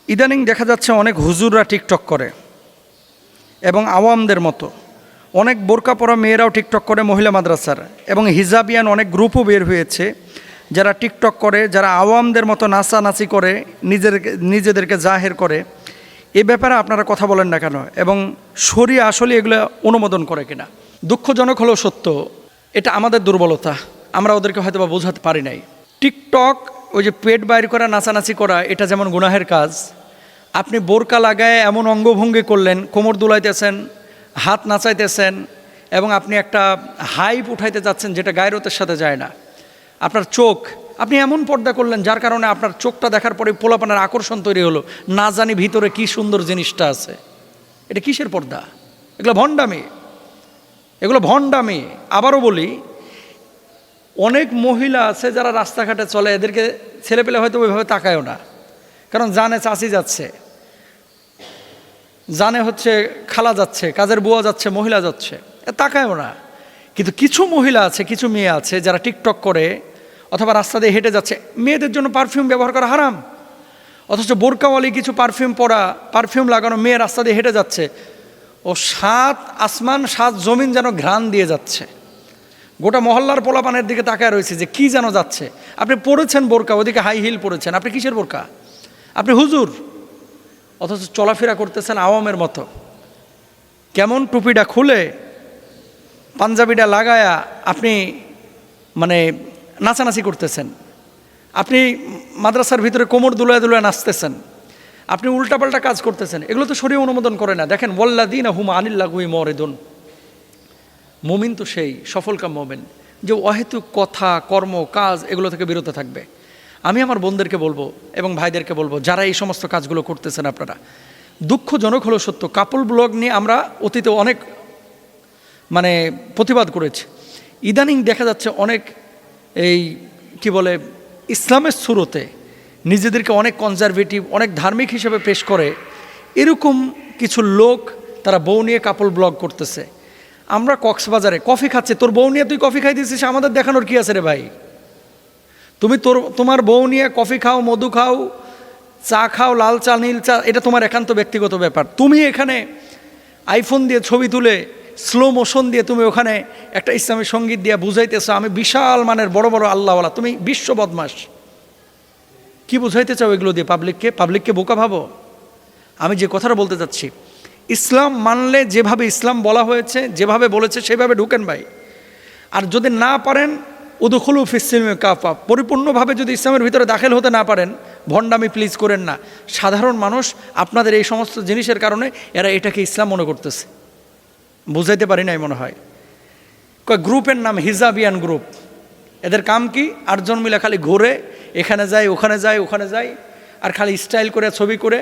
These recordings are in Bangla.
ইদানিং দেখা যাচ্ছে অনেক হুজুররা টিকটক করে এবং আওয়ামদের মতো অনেক বোরকা পরা মেয়েরাও টিকটক করে মহিলা মাদ্রাসার, এবং হিজাবিয়ান অনেক গ্রুপও বের হয়েছে যারা টিকটক করে, যারা আওয়ামদের মতো নাচানাচি করে, নিজেদেরকে জাহের করে। এ ব্যাপারে আপনারা কথা বলেন না কেন, এবং শরিয়া আসলে এগুলো অনুমোদন করে কিনা? দুঃখজনক হলেও সত্য, এটা আমাদের দুর্বলতা, আমরা ওদেরকে হয়তো বা বোঝাতে পারি নাই। টিকটক ওই যে পেট বাইর করা, নাচানাচি করা, এটা যেমন গুনাহের কাজ। আপনি বোরকা লাগায় এমন অঙ্গভঙ্গি করলেন, কোমর দুলাইতেছেন, হাত নাচাইতেছেন, এবং আপনি একটা হাইপ উঠাইতে যাচ্ছেন যেটা গায়রতের সাথে যায় না। আপনার চোখ, আপনি এমন পর্দা করলেন যার কারণে আপনার চোখটা দেখার পরে পোলাপানের আকর্ষণ তৈরি হলো, না জানি ভিতরে কি সুন্দর জিনিসটা আছে। এটা কিসের পর্দা? এগুলো ভণ্ডামি, এগুলো ভণ্ডামি। আবারও বলি, অনেক মহিলা আছে যারা রাস্তাঘাটে চলে, এদেরকে ছেলেপেলে হয়তো ওইভাবে তাকায়ও না, কারণ জানে চাচি যাচ্ছে, জানে হচ্ছে খালা যাচ্ছে, কাজের বুয়া যাচ্ছে, মহিলা যাচ্ছে, তাকায়ও না। কিন্তু কিছু মহিলা আছে, কিছু মেয়ে আছে যারা টিকটক করে অথবা রাস্তা দিয়ে হেঁটে যাচ্ছে। মেয়েদের জন্য পারফিউম ব্যবহার করা হারাম, অথচ বোরকাওয়ালি কিছু পারফিউম পরা, পারফিউম লাগানো মেয়ে রাস্তা দিয়ে হেঁটে যাচ্ছে, ও সাত আসমান সাত জমিন যেন ঘ্রাণ দিয়ে যাচ্ছে। গোটা মহল্লার পোলাপানের দিকে তাকায় রয়েছে যে কি যেন যাচ্ছে। আপনি পরেছেন বোরকা, ওদিকে হাই হিল পরেছেন, আপনি কিসের বোরকা? আপনি হুজুর, অথচ চলাফেরা করতেছেন আওয়ামের মতো। কেমন টুপিটা খুলে পাঞ্জাবিটা লাগায়া আপনি মানে নাচানাচি করতেছেন, আপনি মাদ্রাসার ভিতরে কোমর দুলায় দুলায় নাচতেছেন, আপনি উল্টাপাল্টা কাজ করতেছেন। এগুলো তো শরীয়ত অনুমোদন করে না। দেখেন, ওয়াল্লাযীনা হুম আনিল লাগওয়ি মুরিদুন। মুমিন তো সেই সফলকাম মুমিন যে অহেতুক কথা, কর্ম, কাজ এগুলো থেকে বিরত থাকবে। আমি আমার বোনদেরকে বলবো এবং ভাইদেরকে বলবো, যারা এই সমস্ত কাজগুলো করতেছেন, আপনারা, দুঃখজনক হলো সত্য, কাপল ব্লগ নিয়ে আমরা অতীতে অনেক প্রতিবাদ করেছি। ইদানিং দেখা যাচ্ছে অনেক এই কি বলে ইসলামের সুরতে নিজেদেরকে অনেক কনজারভেটিভ, অনেক ধার্মিক হিসেবে পেশ করে, এরকম কিছু লোক তারা বউ নিয়ে কাপল ব্লগ করতেছে। আমরা কক্সবাজারে কফি খাচ্ছি, তোর বউ নিয়ে তুই কফি খাই দিয়েছিস, আমাদের দেখানোর কি আছে রে ভাই? তুমি তোমার বউ নিয়ে কফি খাও, মধু খাও, চা খাও, লাল চা, নীল চা, এটা তোমার একান্ত ব্যক্তিগত ব্যাপার। তুমি এখানে আইফোন দিয়ে ছবি তুলে স্লো মোশন দিয়ে তুমি ওখানে একটা ইসলামী সঙ্গীত দিয়ে বুঝাইতেছো আমি বিশাল মানের বড় বড় আল্লাহওয়ালা, তুমি বিশ্ব বদমাস। কি বুঝাইতে চাও এগুলো দিয়ে? পাবলিককে বোকা ভাবো? আমি যে কথাটা বলতে চাচ্ছি, ইসলাম মানলে যেভাবে ইসলাম বলা হয়েছে, যেভাবে বলেছে সেভাবে ঢুকেন ভাই। আর যদি না পারেন, উদখুলু ফিস-সিলমি কাফা, পরিপূর্ণভাবে যদি ইসলামের ভিতরে দাখিল হতে না পারেন, ভণ্ডামি প্লিজ করেন না। সাধারণ মানুষ আপনাদের এই সমস্ত জিনিসের কারণে এরা এটাকে ইসলাম মনে করতেছে। বুঝাইতে পারি নাই মনে হয়। গ্রুপের নাম হিজাবিয়ান গ্রুপ। এদের কাম কি? 8 জন মিলে খালি ঘুরে, এখানে যায়, ওখানে যায়, ওখানে যায়, আর খালি স্টাইল করে ছবি করে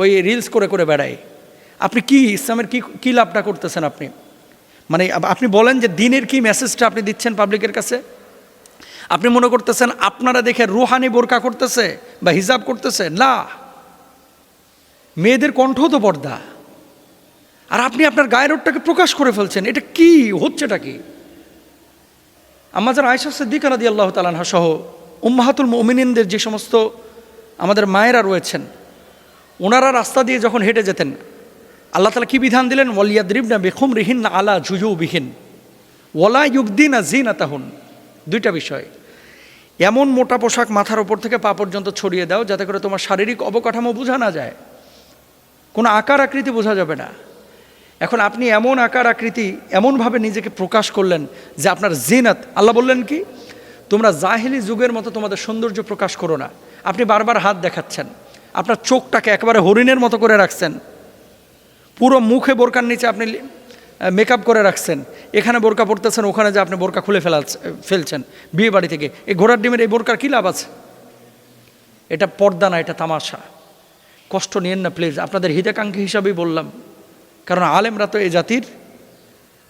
ওই রিলস করে করে বেড়ায়। আপনি কি ইসলামের কি লাভটা করতেছেন? আপনি বলেন যে দিনের কি মেসেজটা আপনি দিচ্ছেন পাবলিকের কাছে? আপনি মনে করতেছেন আপনারা দেখে রুহানি বোরকা করতেছে বা হিজাব করতেছে? না, মেয়েদের কণ্ঠ তো পর্দা, আর আপনি আপনার গায়ের রোগটাকে প্রকাশ করে ফেলছেন। এটা কি হচ্ছেটা কি? আমাদের আয়েশা সিদ্দিকা রাদিয়াল্লাহু তাআলা আনহা সহ উম্মাহাতুল মুমিনিনদের যে সমস্ত আমাদের মায়েরা রয়েছেন, ওনারা রাস্তা দিয়ে যখন হেঁটে যেতেন, আল্লাহ তাআলা কি বিধান দিলেন? ওয়ালিয়াদরিবনা বিখুমরিহিন্না আলা জুজুবিহিন ওয়ালা ইউবদিনা যিনাতাহুন। 2টা বিষয়। এমন মোটা পোশাক মাথার ওপর থেকে পা পর্যন্ত ছড়িয়ে দাও যাতে করে তোমার শারীরিক অবকাঠামো বোঝা না যায়, কোনো আকার আকৃতি বোঝা যাবে না। এখন আপনি এমন আকার আকৃতি, এমনভাবে নিজেকে প্রকাশ করলেন যে আপনার জিনাত। আল্লাহ বললেন কি? তোমরা জাহিলি যুগের মতো তোমাদের সৌন্দর্য প্রকাশ করো না। আপনি বারবার হাত দেখাচ্ছেন, আপনার চোখটাকে একেবারে হরিণের মতো করে রাখছেন, পুরো মুখে বোরকার নিচে আপনি মেকআপ করে রাখছেন, এখানে বোরকা পরতেছেন, ওখানে যে আপনি বোরকা খুলে ফেলছেন বিয়ে বাড়ি থেকে। এই ঘোড়ার ডিমের এই বোরকার কী লাভ আছে? এটা পর্দা না, এটা তামাশা। কষ্ট নিয়েন না প্লিজ, আপনাদের হিতাকাঙ্ক্ষী হিসাবেই বললাম, কারণ আলেমরা তো এই জাতির,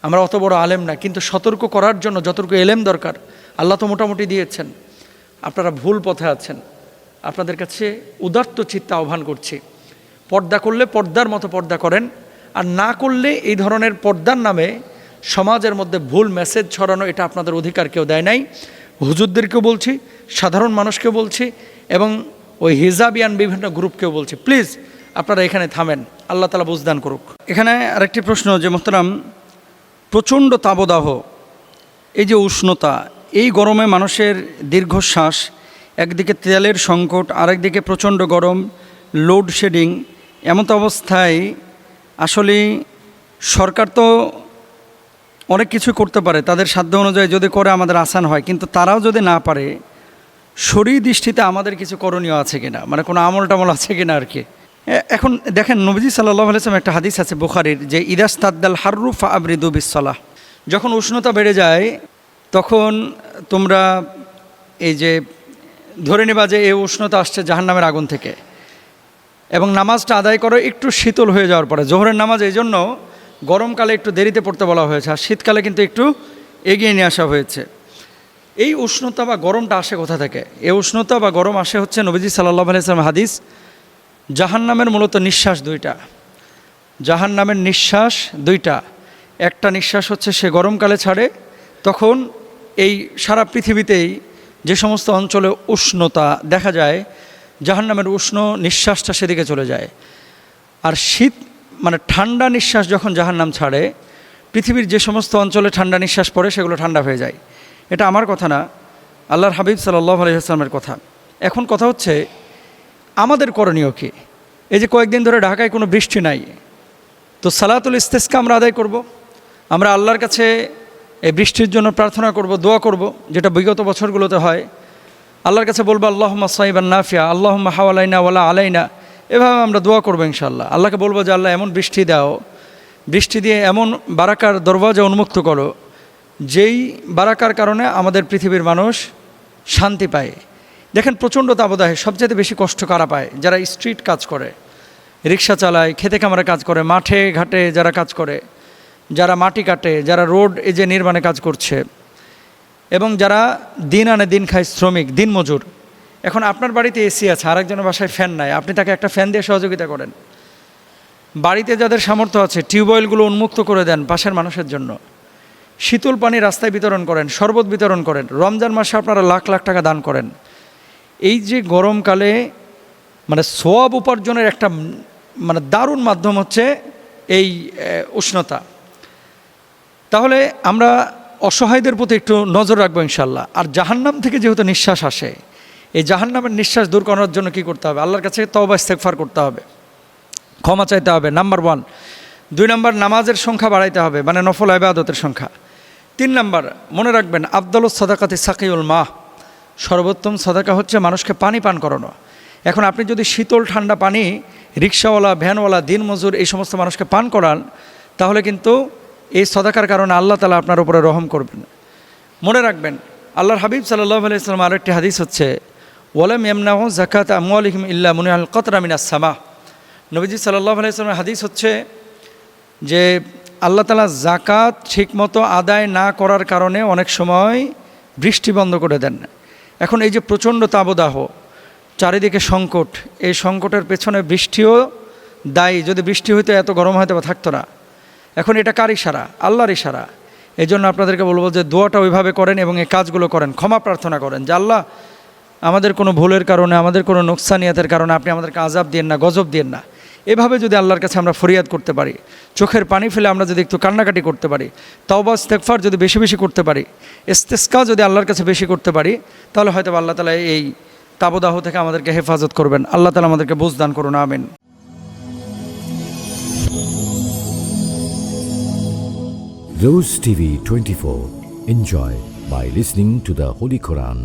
আমরা অত বড় আলেম না, কিন্তু সতর্ক করার জন্য যতটুকু এলেম দরকার আল্লাহ তো মোটামুটি দিয়েছেন। আপনারা ভুল পথে আছেন। আপনাদের কাছে উদাত্ত চিত্তে আহ্বান করছি, পর্দা করলে পর্দার মতো পর্দা করেন, আর না করলে এই ধরনের পর্দার নামে সমাজের মধ্যে ভুল মেসেজ ছড়ানো, এটা আপনাদের অধিকার কেউ দেয় নাই। হুজুরদেরকেও বলছি, সাধারণ মানুষকেও বলছি, এবং ওই হিজাবিয়ান বিভিন্ন গ্রুপকেও বলছি, প্লিজ আপনারা এখানে থামেন, আল্লাহ তাআলা বুঝদান করুক। এখানে আরেকটি প্রশ্ন যে মোহতারাম, প্রচণ্ড তাবদাহ, এই যে উষ্ণতা, এই গরমে মানুষের দীর্ঘশ্বাস, একদিকে তেলের সংকট, আরেকদিকে প্রচণ্ড গরম, লোডশেডিং, এমত অবস্থায় আসলে সরকার তো অনেক কিছু করতে পারে, তাদের সাধ্য অনুযায়ী যদি করে আমাদের আসান হয়, কিন্তু তারাও যদি না পারে, শরীর দৃষ্টিতে আমাদের কিছু করণীয় আছে কিনা, মানে কোনো আমল টামল আছে কিনা আর কি। এখন দেখেন, নবীজি সাল্লাল্লাহু আলাইহি ওয়াসাল্লাম একটা হাদিস আছে বুখারীর, যে ইদাস্তাদ্দাল হাররু ফাআবরিদু বিসসালাহ, যখন উষ্ণতা বেড়ে যায় তখন তোমরা এই যে ধরে নেবা যে এই উষ্ণতা আসছে জাহান্নামের আগুন থেকে, এবং নামাজটা আদায় করো একটু শীতল হয়ে যাওয়ার পরে। জোহরের নামাজ এই জন্য গরমকালে একটু দেরিতে পড়তে বলা হয়েছে, আর শীতকালে কিন্তু একটু এগিয়ে নিয়ে আসা হয়েছে। এই উষ্ণতা বা গরমটা আসে কোথা থেকে? এই উষ্ণতা বা গরম আসে হচ্ছে নবীজি সাল্লাল্লাহু আলাইহি ওয়াসাল্লাম হাদিস, জাহান্নামের মূলত নিঃশ্বাস দুইটা, জাহান্নামের নিঃশ্বাস দুইটা। একটা নিঃশ্বাস হচ্ছে সে গরমকালে ছাড়ে, তখন এই সারা পৃথিবীতেই যে সমস্ত অঞ্চলে উষ্ণতা দেখা যায়, জাহান্নামের উষ্ণ নিঃশ্বাসটা সেদিকে চলে যায়। আর শীত মানে ঠান্ডা নিঃশ্বাস যখন জাহান্নাম ছাড়ে, পৃথিবীর যে সমস্ত অঞ্চলে ঠান্ডা নিঃশ্বাস পড়ে সেগুলো ঠান্ডা হয়ে যায়। এটা আমার কথা না, আল্লাহর হাবিব সাল্লাল্লাহু আলাইহি ওয়াসাল্লামের কথা। এখন কথা হচ্ছে আমাদের করণীয় কি? এই যে কয়েকদিন ধরে ঢাকায় কোনো বৃষ্টি নাই, তো সালাতুল ইস্তিসকা আমরা আদায় করব, আমরা আল্লাহর কাছে এই বৃষ্টির জন্য প্রার্থনা করব, দোয়া করব, যেটা বিগত বছরগুলোতে হয়। আল্লাহর কাছে বলবো আল্লাহুম্মা সাইবান নাফিয়া, আল্লাহুম্মা হাওয়ালাইনা ওয়ালা আলাইনা, এভাবে আমরা দোয়া করবো ইনশাআল্লাহ। আল্লাহকে বলবো যে আল্লাহ এমন বৃষ্টি দাও, বৃষ্টি দিয়ে এমন বারাকার দরওয়াজা উন্মুক্ত করো, যেই বারাকার কারণে আমাদের পৃথিবীর মানুষ শান্তি পায়। দেখেন, প্রচণ্ড তাপদাহে সবচেয়ে বেশি কষ্ট কারা পায়? যারা স্ট্রিট কাজ করে, রিক্সা চালায়, খেতে কামড়ে কাজ করে, মাঠে ঘাটে যারা কাজ করে, যারা মাটি কাটে, যারা রোড এই যে নির্মাণে কাজ করছে, এবং যারা দিন আনে দিন খায় শ্রমিক, দিন মজুর। এখন আপনার বাড়িতে এসি আছে, আরেকজনের বাসায় ফ্যান নাই, আপনি তাকে একটা ফ্যান দিয়ে সহযোগিতা করেন। বাড়িতে যাদের সামর্থ্য আছে টিউবওয়েলগুলো উন্মুক্ত করে দেন পাশের মানুষের জন্য। শীতল পানি রাস্তায় বিতরণ করেন, শরবত বিতরণ করেন। রমজান মাসে আপনারা লাখ লাখ টাকা দান করেন। এই যে গরমকালে মানে সওয়াব উপার্জনের একটা মানে দারুণ মাধ্যম হচ্ছে এই উষ্ণতা। তাহলে আমরা অসহায়দের প্রতি একটু নজর রাখবো ইনশাল্লাহ। আর জাহান্নাম থেকে যেহেতু নিঃশ্বাস আসে, এই জাহান্নামের নিঃশ্বাস দূর করার জন্য কি করতে হবে? আল্লাহর কাছে তওবা ইস্তেগফার করতে হবে, ক্ষমা চাইতে হবে, নাম্বার 1। 2 নাম্বার, নামাজের সংখ্যা বাড়াইতে হবে, মানে নফল ইবাদতের সংখ্যা। 3 নাম্বার, মনে রাখবেন আফদালুস সাদাকাতি সাকিউল মাহ, সর্বোত্তম সাদাকা হচ্ছে মানুষকে পানি পান করানো। এখন আপনি যদি শীতল ঠান্ডা পানি রিক্সাওয়ালা, ভ্যানওয়ালা, দিনমজুর এই সমস্ত মানুষকে পান করান, তাহলে কিন্তু এই সাদাকার কারণে আল্লাহ তাআলা আপনার উপরে রহম করবেন। মনে রাখবেন, আল্লাহর হাবিব সাল্লাল্লাহু আলাইহি ওয়াসাল্লাম আরেকটি হাদিস হচ্ছে, ওয়ালাম ইয়ামনাহু যাকাত আমওয়ালিহিম ইল্লা মুনিআল কতরা মিনাস সামা। নবীজি সাল্লাল্লাহু আলাইহি ওয়াসাল্লামের হাদিস হচ্ছে যে আল্লাহ তাআলা যাকাত ঠিকমতো আদায় না করার কারণে অনেক সময় বৃষ্টি বন্ধ করে দেন। এখন এই যে প্রচণ্ড তাপদাহ, চারিদিকে সংকট, এই সংকটের পেছনে বৃষ্টিও দায়ী। যদি বৃষ্টি হইতো এত গরম হয়তো থাকতো না। এখন এটা কার ইশারা? আল্লাহর ইশারা। এই জন্য আপনাদেরকে বলবো যে দোয়াটা ওইভাবে করেন এবং এই কাজগুলো করেন, ক্ষমা প্রার্থনা করেন যে আল্লাহ আমাদের কোনো ভুলের কারণে, আমাদের কোনো নোকসানিয়াতের কারণে আপনি আমাদেরকে আযাব দিয়েন না, গজব দিয়েন না। এভাবে যদি আল্লাহর কাছে আমরা ফরিয়াদ করতে পারি, চোখের পানি ফেলে আমরা যদি একটু কান্নাকাটি করতে পারি, তাওবা ইস্তেগফার যদি বেশি বেশি করতে পারি, ইস্তিসকা যদি আল্লাহর কাছে বেশি করতে পারি, তাহলে হয়তো আল্লাহ তাআলা এই তাবদাহ থেকে আমাদেরকে হেফাজত করবেন। আল্লাহ তাআলা আমাদেরকে বুঝ দান করুন, আমিন। Rose TV 24. Enjoy by listening to the Holy Quran.